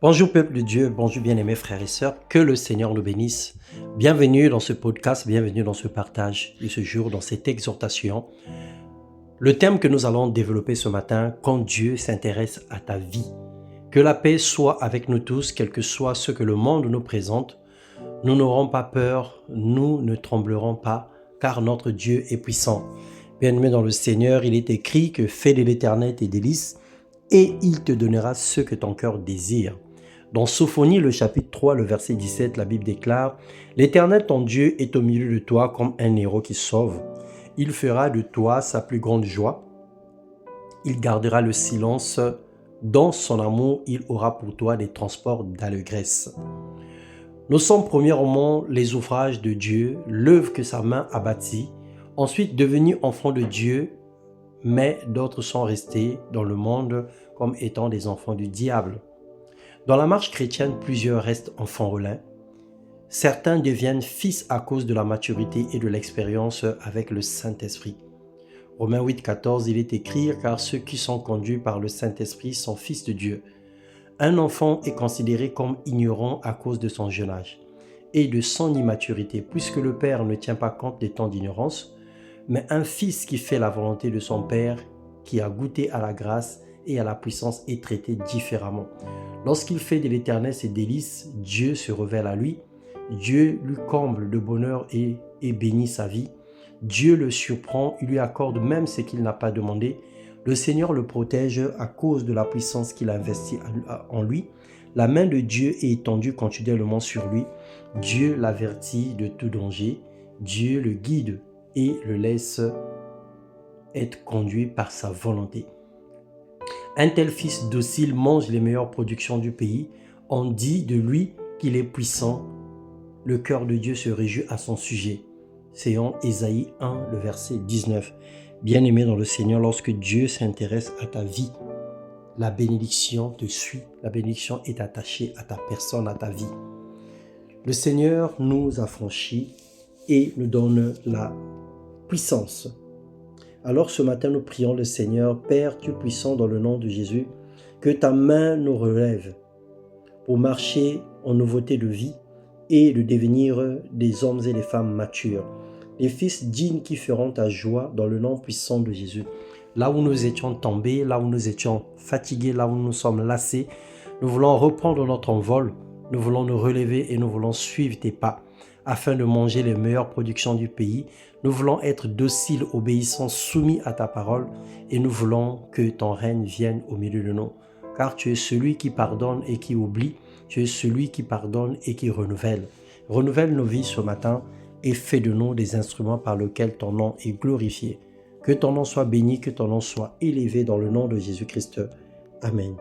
Bonjour peuple de Dieu, bonjour bien-aimés frères et sœurs, que le Seigneur nous bénisse. Bienvenue dans ce podcast, bienvenue dans ce partage de ce jour, dans cette exhortation. Le thème que nous allons développer ce matin, quand Dieu s'intéresse à ta vie. Que la paix soit avec nous tous, quel que soit ce que le monde nous présente. Nous n'aurons pas peur, nous ne tremblerons pas, car notre Dieu est puissant. Bien-aimé dans le Seigneur, il est écrit que fais de l'Éternel tes délices et il te donnera ce que ton cœur désire. Dans Sophonie, le chapitre 3, le verset 17, la Bible déclare « L'Éternel ton Dieu est au milieu de toi comme un héros qui sauve. Il fera de toi sa plus grande joie. Il gardera le silence. Dans son amour, il aura pour toi des transports d'allégresse. » Nous sommes premièrement les ouvrages de Dieu, l'œuvre que sa main a bâtie, ensuite devenus enfants de Dieu, mais d'autres sont restés dans le monde comme étant des enfants du diable. Dans la marche chrétienne, plusieurs restent enfants relais. Certains deviennent fils à cause de la maturité et de l'expérience avec le Saint-Esprit. Romains 8, 14, il est écrit « Car ceux qui sont conduits par le Saint-Esprit sont fils de Dieu. » Un enfant est considéré comme ignorant à cause de son jeune âge et de son immaturité, puisque le Père ne tient pas compte des temps d'ignorance, mais un fils qui fait la volonté de son Père, qui a goûté à la grâce et à la puissance, est traité différemment. Lorsqu'il fait de l'Éternel ses délices, Dieu se révèle à lui, Dieu lui comble de bonheur et bénit sa vie. Dieu le surprend, il lui accorde même ce qu'il n'a pas demandé. Le Seigneur le protège à cause de la puissance qu'il a investie en lui. La main de Dieu est étendue continuellement sur lui. Dieu l'avertit de tout danger. Dieu le guide et le laisse être conduit par sa volonté. Un tel fils docile mange les meilleures productions du pays. On dit de lui qu'il est puissant. Le cœur de Dieu se réjouit à son sujet. C'est en Ésaïe 1, le verset 19. Bien-aimé dans le Seigneur, lorsque Dieu s'intéresse à ta vie, la bénédiction te suit. La bénédiction est attachée à ta personne, à ta vie. Le Seigneur nous affranchit et nous donne la puissance. Alors ce matin, nous prions le Seigneur, Père, Dieu puissant, dans le nom de Jésus, que ta main nous relève pour marcher en nouveauté de vie et de devenir des hommes et des femmes matures, des fils dignes qui feront ta joie dans le nom puissant de Jésus. Là où nous étions tombés, là où nous étions fatigués, là où nous sommes lassés, nous voulons reprendre notre envol, nous voulons nous relever et nous voulons suivre tes pas afin de manger les meilleures productions du pays. Nous voulons être dociles, obéissants, soumis à ta parole et nous voulons que ton règne vienne au milieu de nous. Car tu es celui qui pardonne et qui oublie, tu es celui qui pardonne et qui renouvelle. Renouvelle nos vies ce matin et fais de nous des instruments par lesquels ton nom est glorifié. Que ton nom soit béni, que ton nom soit élevé dans le nom de Jésus-Christ. Amen.